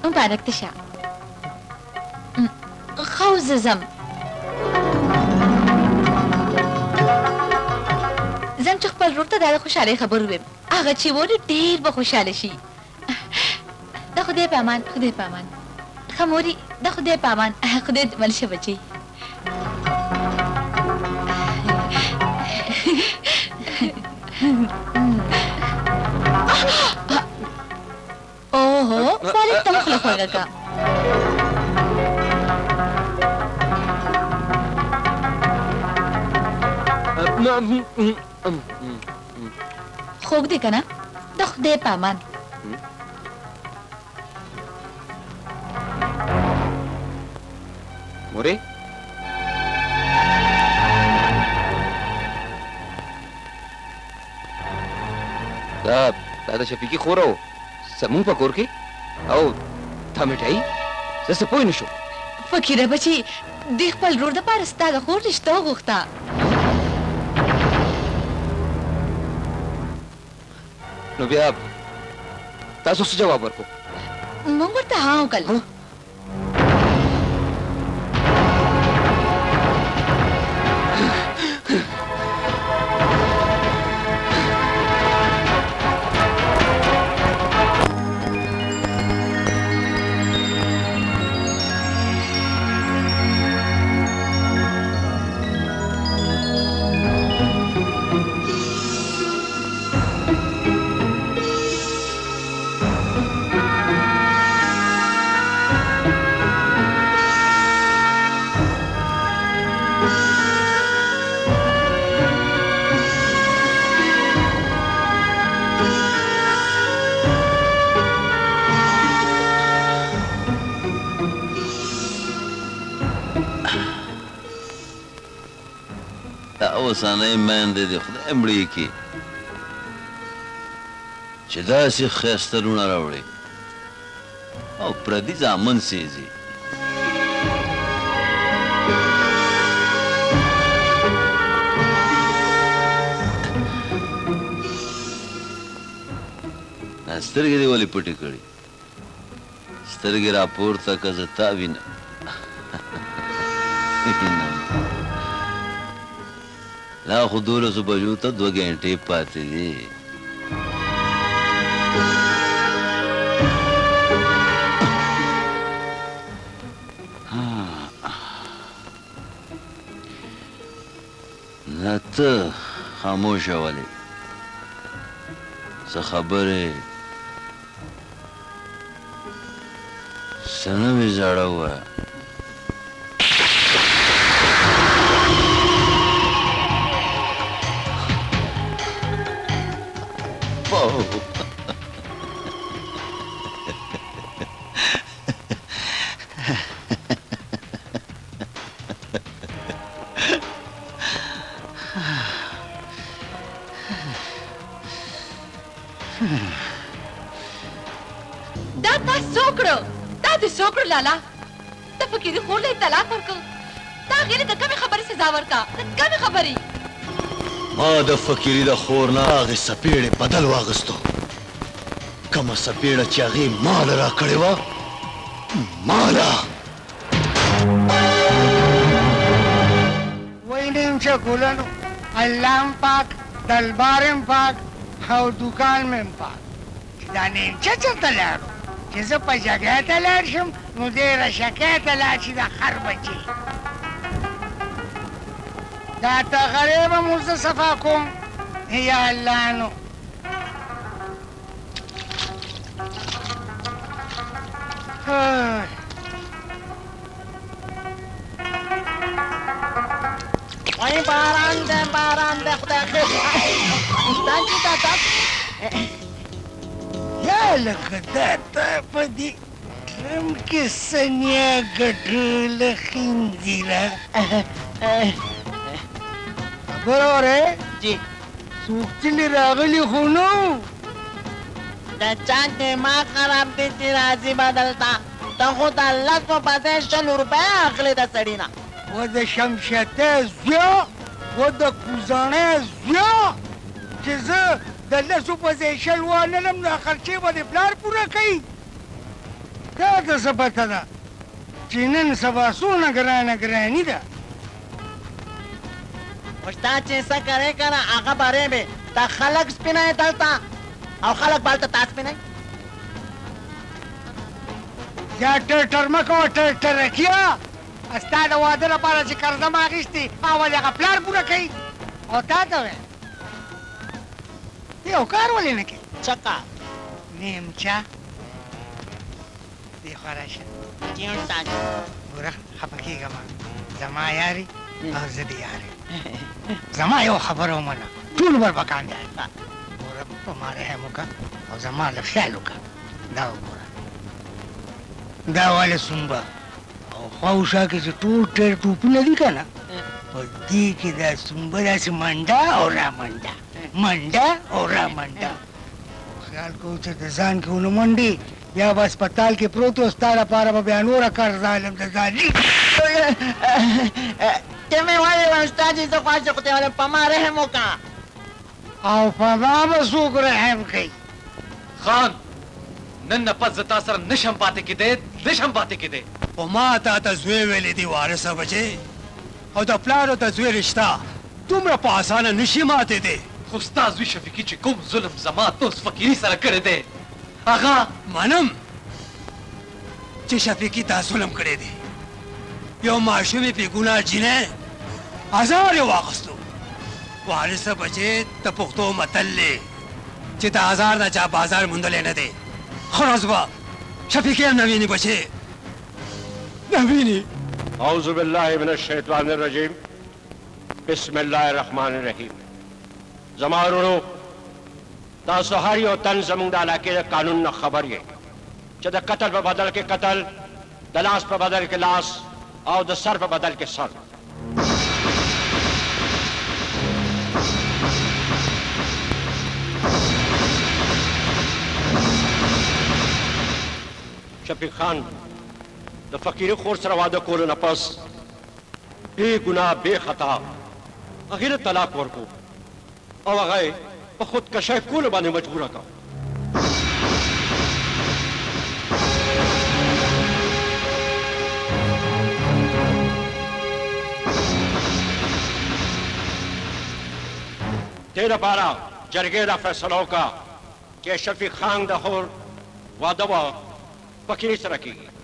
مبارک تشه خوز زم چې خپل ورور ته د خوشحالۍ خبر ویم هغه چې ووري ډېر به خوشحاله شي د خدای په امان خدای په امان ښه مورې د خدای په امان خدای دې مل شه بچی اوهو فارغ ته خوله خوږه که خوږ دی که نه د خدای په امان مورې دا د شفیقي خوره و زمونږ په کور کې او دا مټایي زه څه پوه نه شوم فقیره بچي دوی خپل ورور دپاره ستا د خور رشته وغوښته نو بیا تاسو څه جواب ورکړو موږ ورته ها وکړل اوسانۍ میندې دې خدای مړې کړي چې داسې ښایسته لوڼه راوړې او پردي زامن سېزي دا سترګې دې ولې پټې کړې سترګې راپورته که زه تا وینم لا خو 12 بجو ته 2 غنټې پاتې دي نه ته خاموشه ولې څه خبرې څه نوې زاړه ووایه لالا د فقیري خور له طلاق ورکړ تا هغې له د کمې خبرې سزا ورکړه د کمې خبرې ما د فقیري د خور نه هغې څپېړې بدل واغستو کومه څپېړه چې هغې ماله راکړې وه ماله وینم چې ګلانو الله م پاک دلبار م پاک او دوکان مې م پاک چې دا نیمچه چېرته لاړو چې زه په جګړه ته لاړ شم نو دی رشکې ته لاړ شي د خر بچي دا تغرې به مو زه صفا کوم یا الله نو وای باران دی خدای خیر استاد جي تا یا لکه دا ته په دې ټرم کې سنیا ګټله خندیله خبره وره جی څوک ځینې راغلي خو نه دا چا دماغ خراب دی چې راځي بدلته ته خو د لس په پسې 100 روپۍ اخلې د سړي نه و د شمشتې زویا و د کوزانې زویا چې زه د لسو په ځای شل وانلم دا خرچې به د پلار پوره کوي دا د څه پته ده چې نن سبا څونه ګرانه ګراني ده وشتا چې څه کرے کنه هغه باره به دا خلک سپینای دلته او خلک بالته تاس سپینای یا ټرټر مه کوه ټرټرکیا ستا د واده لپاره چې قرضه م اخیستې اول هغه پلار پوره کوي او تا ته وایم یو کار ولې نه کوې څه کار نیمچه دې خوا راشه جی استاد ګوره خفه کېږه مه زما یاري او زه دې یاري زما یو خبره ومنه ټول بربکان دی ګوره په ما رحم وکړه او زما له خیال وکړه دا وګوره دا ولې سنبه او خواوشا کې چې ټول ټیر ټوپونه دي که نه په دې کې دا سنبه داسې منډه او را منډه او را منډه خیال کوو چې د ځان کې ونه منډې یا به اسپتال کې پروت و ستا لپاره به بیا نوره کار ظالم د ظالم ته مې وایې استاد چې زه خواږه خو ته ولې په ما رحم وکړه او په ما به څوک رحم کوي خان نن نه پس زه تا سره نشم پاتې کېدی نشم پاتې کېدی او ما تا ته زوی ویلې دي وارثه بچې او د پلار او د زوی رشته دومره په اسانه نشي ماتېدی خو ستا زوی شفیقي چې کوم ظلم زما ته اوس فقیري سره کړی دی هغه منم چې شفیقي تا ظلم کړی دی یو ماشومې بې ګناه جینۍ ازار یې واخیستو وارثه بچې د پښتو متل دی چې د ازار نه چا بازار موندلی نه دی ښه ورځ به شفیقي هم نه ویني بچې نه ویني اعوذ باللہ من الشیطان الرجیم بسم اللہ الرحمن الرحیم زما ورونو تاسو هر یو تن زموږ د علاقې د قانون نه خبر یې چې د قتل په بدل کې قتل د لاس په بدل کې لاس او د سر په بدل کې سر شفیق خان د فقیري خور سره واده کولو نه پس بې ګناه بې خطا هغې ته طلاق ورکړو او هغه یې په خودکشۍ کولو باندې مجبوره کړه دې لپاره جرګې دا فیصله وکړه چې شفیق خان د خور واده به فقیري سره کېږي